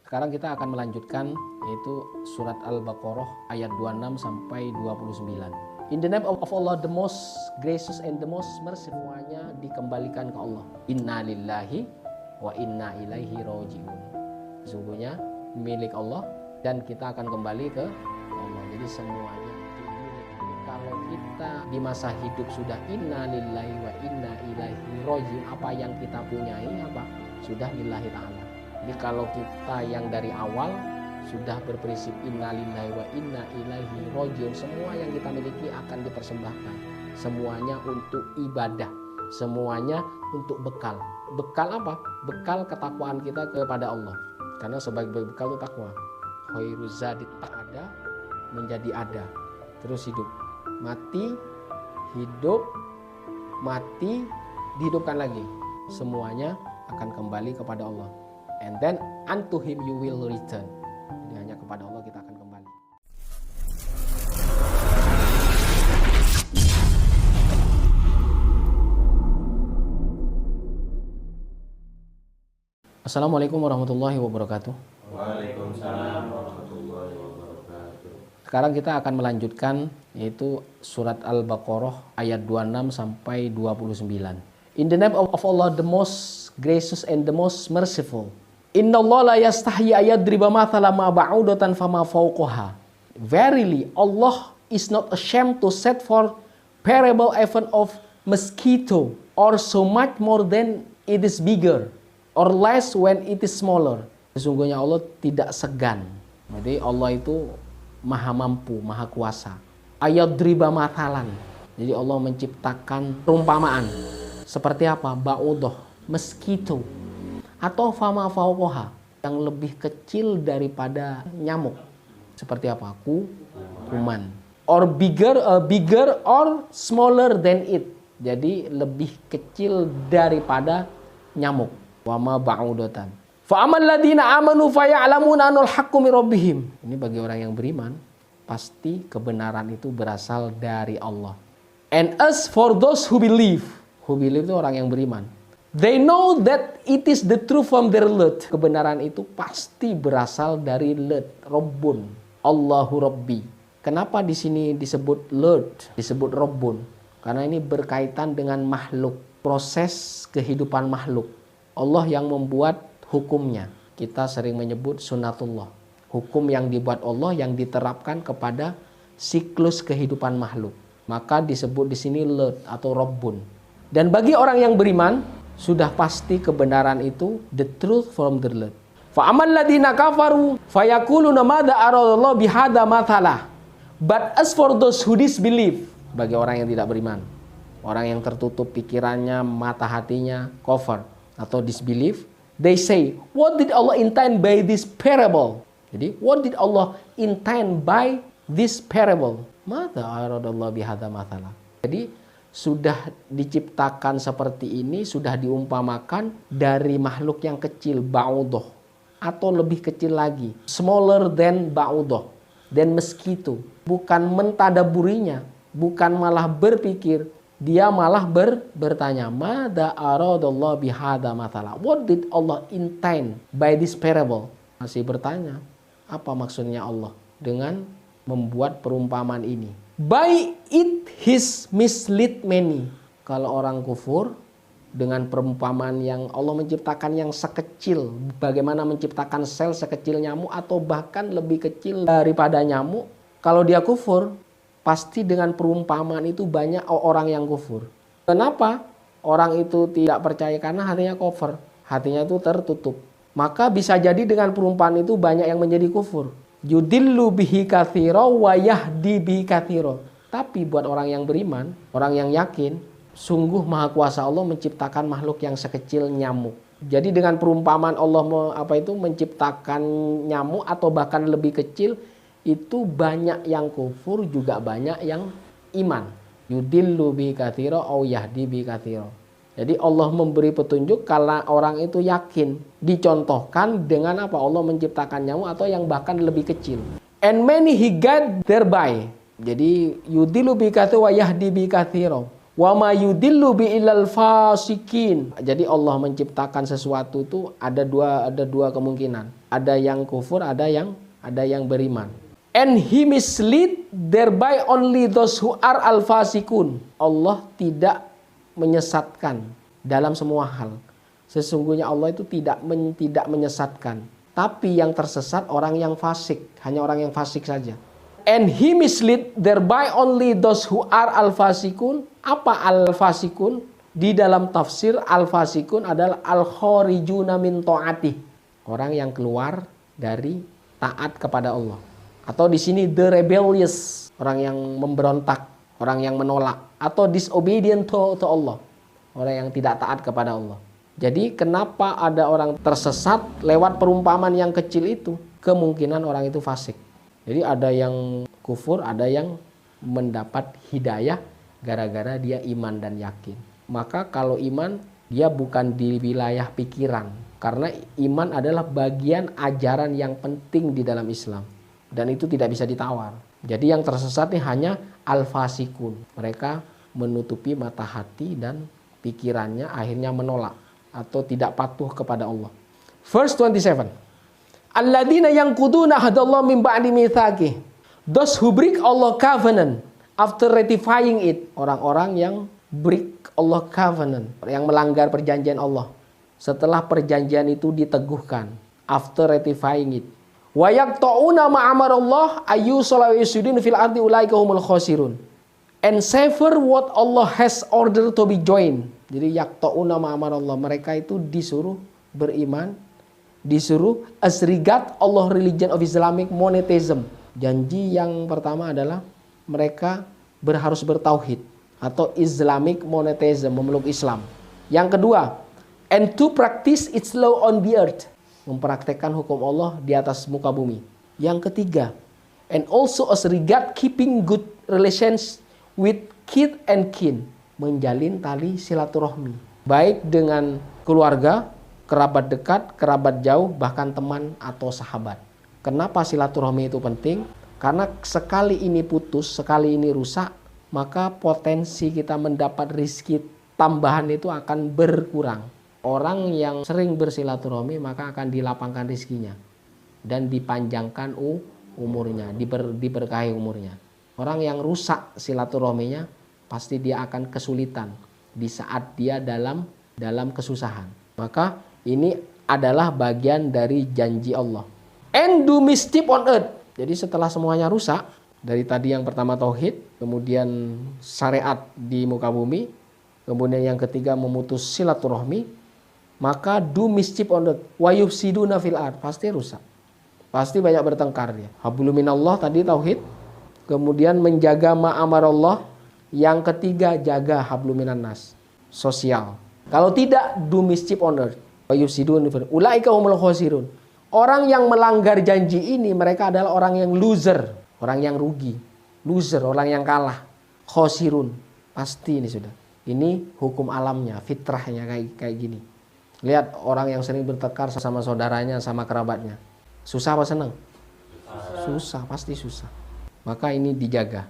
Sekarang kita akan melanjutkan yaitu surat Al-Baqarah ayat 26 sampai 29. In the name of Allah, the most gracious and the most merciful, semuanya dikembalikan ke Allah. Inna lillahi wa inna ilaihi raji'un. Sesungguhnya milik Allah dan kita akan kembali ke Allah. Jadi semuanya itu milik. Kalau kita di masa hidup sudah inna lillahi wa inna ilaihi raji'un, apa yang kita punyai apa? Sudah lillahi ta'ala. Jadi kalau kita yang dari awal sudah berprinsip inna lillahi wa inna ilaihi raji'un, semua yang kita miliki akan dipersembahkan. Semuanya untuk ibadah, semuanya untuk bekal. Bekal apa? Bekal ketakwaan kita kepada Allah. Karena sebagai bekal itu takwa. Khairuz zadi, tak ada menjadi ada. Terus hidup. Mati, hidup, mati, dihidupkan lagi. Semuanya akan kembali kepada Allah. And then unto him you will return. Jadi hanya kepada Allah kita akan kembali. Assalamualaikum warahmatullahi wabarakatuh. Waalaikumsalam warahmatullahi wabarakatuh. Sekarang kita akan melanjutkan yaitu surat Al-Baqarah ayat 26 sampai 29. In the name of Allah, the most gracious and the most merciful. Innallaha la yastahyi ayadriba mathalan ma ba'udatan fama fawqaha. Verily, Allah is not ashamed to set forth parable even of mosquito, or so much more than it is bigger, or less when it is smaller. Sesungguhnya Allah tidak segan. Jadi Allah itu maha mampu, maha kuasa. Ayadriba mathalan. Jadi Allah menciptakan perumpamaan. Seperti apa? Ba'udoh, mosquito. Atau fama fauqaha, yang lebih kecil daripada nyamuk. Seperti apa? Kuman. Or bigger or smaller than it. Jadi lebih kecil daripada nyamuk. Wama ba'udatan. Fa amal ladina amanu fa ya'lamuna anul haqqu min rabbihim. Ini bagi orang yang beriman, pasti kebenaran itu berasal dari Allah. And as for those who believe itu orang yang beriman. They know that it is the truth from their Lord. Kebenaran itu pasti berasal dari Lord, Rabbun, Allahu Rabbi. Kenapa di sini disebut Lord, disebut Rabbun? Karena ini berkaitan dengan makhluk, proses kehidupan makhluk. Allah yang membuat hukumnya. Kita sering menyebut sunatullah. Hukum yang dibuat Allah yang diterapkan kepada siklus kehidupan makhluk. Maka disebut di sini Lord atau Rabbun. Dan bagi orang yang beriman, sudah pasti kebenaran itu the truth from the Lord. Fa amal ladina kafaru fayaquluna madza aradallahu bihadza mathalah. But as for those who disbelieve, bagi orang yang tidak beriman, orang yang tertutup pikirannya, mata hatinya, kafir atau disbelieve, they say, what did Allah intend by this parable? Jadi, what did Allah intend by this parable? Madza aradallahu bihadza mathalah. Jadi sudah diciptakan seperti ini, sudah diumpamakan dari makhluk yang kecil, ba'udoh, atau lebih kecil lagi, smaller than ba'udoh, than mosquito. Bukan mentadaburinya, bukan malah berpikir, dia malah bertanya, Mada aradallahu bihadza mathalah. What did Allah intend by this parable? Masih bertanya, apa maksudnya Allah dengan membuat perumpamaan ini? By it his mislead many. Kalau orang kufur dengan perumpamaan yang Allah menciptakan yang sekecil, bagaimana menciptakan sel sekecil nyamuk atau bahkan lebih kecil daripada nyamuk. Kalau dia kufur, pasti dengan perumpamaan itu banyak orang yang kufur. Kenapa? Orang itu tidak percaya karena hatinya kufur, hatinya itu tertutup. Maka bisa jadi dengan perumpamaan itu banyak yang menjadi kufur. Yudillu bihi katsira wa yahdi bihi katsira. Tapi buat orang yang beriman, orang yang yakin, sungguh maha kuasa Allah menciptakan makhluk yang sekecil nyamuk. Jadi dengan perumpamaan Allah menciptakan nyamuk atau bahkan lebih kecil, itu banyak yang kufur juga banyak yang iman. Yudillu bihi katsira au yahdi bihi katsira. Jadi Allah memberi petunjuk kalau orang itu yakin. Dicontohkan dengan apa? Allah menciptakan nyamuk atau yang bahkan lebih kecil. And many he guide thereby. Jadi yudillu bi katsira wa yahdi bi katsira. Wa ma yudillu bi ilal fasikin. Jadi Allah menciptakan sesuatu itu ada dua kemungkinan. Ada yang kufur, ada yang beriman. And he mislead thereby only those who are al-fasikun. Allah tidak menyesatkan dalam semua hal. Sesungguhnya Allah itu tidak menyesatkan. Tapi yang tersesat orang yang fasik. Hanya orang yang fasik saja. And he mislead thereby only those who are al-fasikun. Apa al-fasikun? Di dalam tafsir al-fasikun adalah al-khorijuna min ta'atih. Orang yang keluar dari taat kepada Allah. Atau di sini the rebellious, orang yang memberontak, orang yang menolak, atau disobedient to Allah, orang yang tidak taat kepada Allah. Jadi kenapa ada orang tersesat lewat perumpamaan yang kecil itu? Kemungkinan orang itu fasik. Jadi ada yang kufur, ada yang mendapat hidayah gara-gara dia iman dan yakin. Maka kalau iman, dia bukan di wilayah pikiran. Karena iman adalah bagian ajaran yang penting di dalam Islam. Dan itu tidak bisa ditawar. Jadi yang tersesat ini hanya al-fasikun. Mereka menutupi mata hati dan pikirannya, akhirnya menolak atau tidak patuh kepada Allah. Verse 27. Alladzina yanquduna ahdallahi min ba'di mitsaqih. Those who break Allah covenant after ratifying it. Orang-orang yang break Allah covenant, yang melanggar perjanjian Allah setelah perjanjian itu diteguhkan, after ratifying it. Wa yaqta'una ma amarallah ayyusalla yusudin fil ardi ulaika humul khasirun. And sever what Allah has ordered to be joined. Jadi yaqta'una ma amarallah, mereka itu disuruh beriman, disuruh as regard Allah religion of Islamic monotheism. Janji yang pertama adalah mereka harus bertauhid atau Islamic monotheism, memeluk Islam. Yang kedua, and to practice its law on the earth, mempraktekkan hukum Allah di atas muka bumi. Yang ketiga, and also as regard keeping good relations with kith and kin, menjalin tali silaturahmi, baik dengan keluarga, kerabat dekat, kerabat jauh, bahkan teman atau sahabat. Kenapa silaturahmi itu penting? Karena sekali ini putus, sekali ini rusak, maka potensi kita mendapat rezeki tambahan itu akan berkurang. Orang yang sering bersilaturahmi maka akan dilapangkan rezekinya dan dipanjangkan umurnya, diberkahi umurnya. Orang yang rusak silaturahminya pasti dia akan kesulitan di saat dia dalam kesusahan. Maka ini adalah bagian dari janji Allah. And do mischief on earth. Jadi setelah semuanya rusak, dari tadi yang pertama tauhid, kemudian syariat di muka bumi, kemudian yang ketiga memutus silaturahmi, maka do mischief on earth wa yufsiduna fil ard, pasti rusak. Pasti banyak bertengkar dia. Hablum minallah tadi tauhid, kemudian menjaga ma'amarallah, yang ketiga jaga hablum minan nas, sosial. Kalau tidak do mischief on earth wa yufsiduna fil ard, ulaika humul khasirun. Orang yang melanggar janji ini mereka adalah orang yang loser, orang yang rugi, loser, orang yang kalah, khosirun. Pasti ini sudah. Ini hukum alamnya, fitrahnya kayak gini. Lihat orang yang sering bertengkar sama saudaranya, sama kerabatnya. Susah apa senang? Susah, pasti susah. Maka ini dijaga.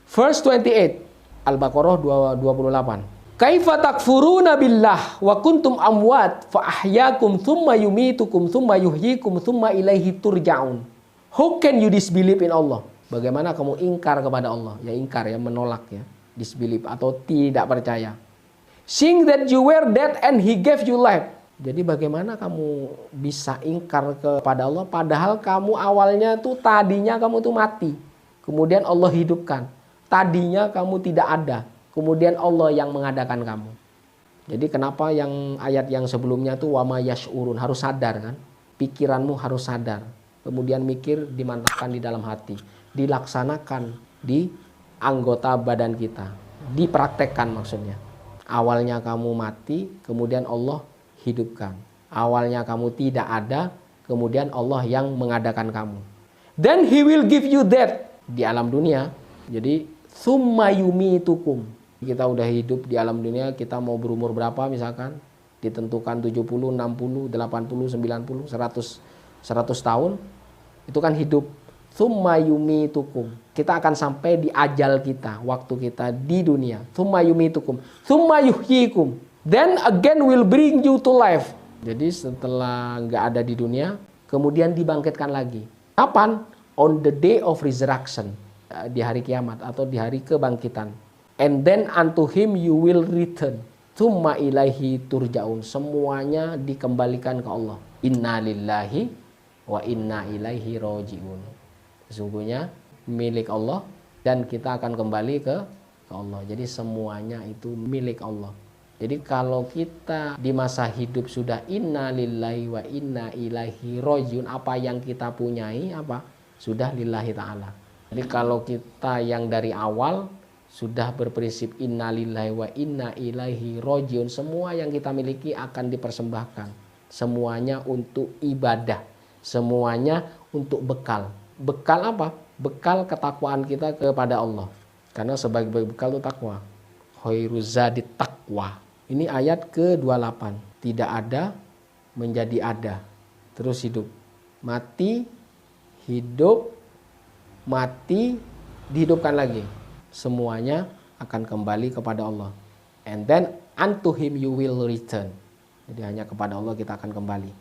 Verse 28, Al-Baqarah 28. Kaifa takfuruna billah wa kuntum amwat fa ahyaakum thumma yumitukum thumma yuhyikum thumma ilaihi turja'un. How can you disbelieve in Allah? Bagaimana kamu ingkar kepada Allah? Ya ingkar ya, menolak ya, disbelieve atau tidak percaya. Seeing that you were dead and he gave you life. Jadi bagaimana kamu bisa ingkar kepada Allah padahal kamu awalnya tuh tadinya kamu tuh mati. Kemudian Allah hidupkan. Tadinya kamu tidak ada. Kemudian Allah yang mengadakan kamu. Jadi kenapa yang ayat yang sebelumnya tuh wama yash'urun, harus sadar kan? Pikiranmu harus sadar. Kemudian mikir dimantapkan di dalam hati. Dilaksanakan di anggota badan kita. Dipraktekkan maksudnya. Awalnya kamu mati, kemudian Allah hidupkan. Awalnya kamu tidak ada, kemudian Allah yang mengadakan kamu. Then he will give you that di alam dunia. Jadi summa yumitukum. Kita udah hidup di alam dunia, kita mau berumur berapa misalkan, ditentukan 70, 60, 80, 90, 100 tahun, itu kan hidup. Tsumma yumitukum. Kita akan sampai di ajal kita, waktu kita di dunia. Tsumma yumitukum. Tsumma yuhyikum. Then again will bring you to life. Jadi setelah nggak ada di dunia, kemudian dibangkitkan lagi. Kapan? On the day of resurrection. Di hari kiamat atau di hari kebangkitan. And then unto him you will return. Tsumma ilaihi turja'un. Semuanya dikembalikan ke Allah. Inna lillahi wa inna ilaihi roji'un. Sesungguhnya milik Allah dan kita akan kembali ke Allah. Jadi semuanya itu milik Allah. Jadi kalau kita di masa hidup sudah inna lillahi wa inna ilaihi roji'un, apa yang kita punyai apa? Sudah lillahi ta'ala. Jadi kalau kita yang dari awal sudah berprinsip inna lillahi wa inna ilaihi roji'un, semua yang kita miliki akan dipersembahkan. Semuanya untuk ibadah. Semuanya untuk bekal. Bekal apa? Bekal ketakwaan kita kepada Allah. Karena sebagai bekal itu takwa. Khairuz zadit taqwa. Ini ayat ke-28. Tidak ada menjadi ada. Terus hidup. Mati, hidup, mati, dihidupkan lagi. Semuanya akan kembali kepada Allah. And then unto him you will return. Jadi hanya kepada Allah kita akan kembali.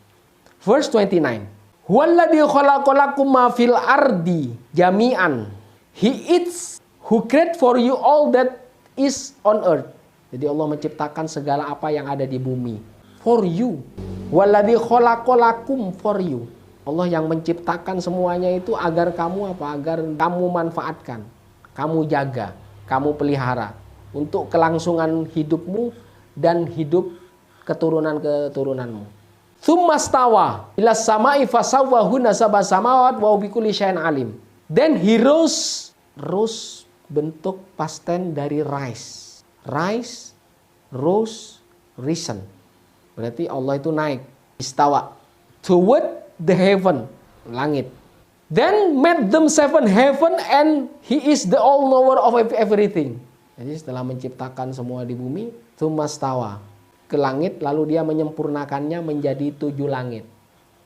Verse 29. Huwallazi khalaqalakum ma fil ardi jami'an. He is who create for you all that is on earth. Jadi Allah menciptakan segala apa yang ada di bumi for you. Wallazi khalaqalakum for you. Allah yang menciptakan semuanya itu agar kamu apa? Agar kamu manfaatkan, kamu jaga, kamu pelihara untuk kelangsungan hidupmu dan hidup keturunan-keturunanmu. Tsumma stawa ila samai fasawwahunna sab'a samawat wa bikulli syai'in alim. Then he rose bentuk past tense dari rise. Rise, rose, risen. Berarti Allah itu naik, istawa toward the heaven, langit. Then made them seven heaven and he is the all knower of everything. Jadi setelah menciptakan semua di bumi, tsumma stawa ke langit, lalu dia menyempurnakannya menjadi 7 langit.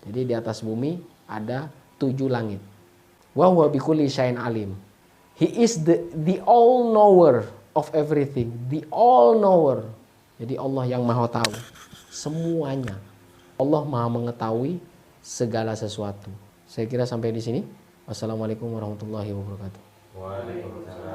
Jadi di atas bumi ada 7 langit. Wa huwa bikulli syai'in alim. He is the all knower of everything, the all knower. Jadi Allah yang maha tahu semuanya. Allah maha mengetahui segala sesuatu. Saya kira sampai di sini. Wassalamualaikum warahmatullahi wabarakatuh. Waalaikumsalam.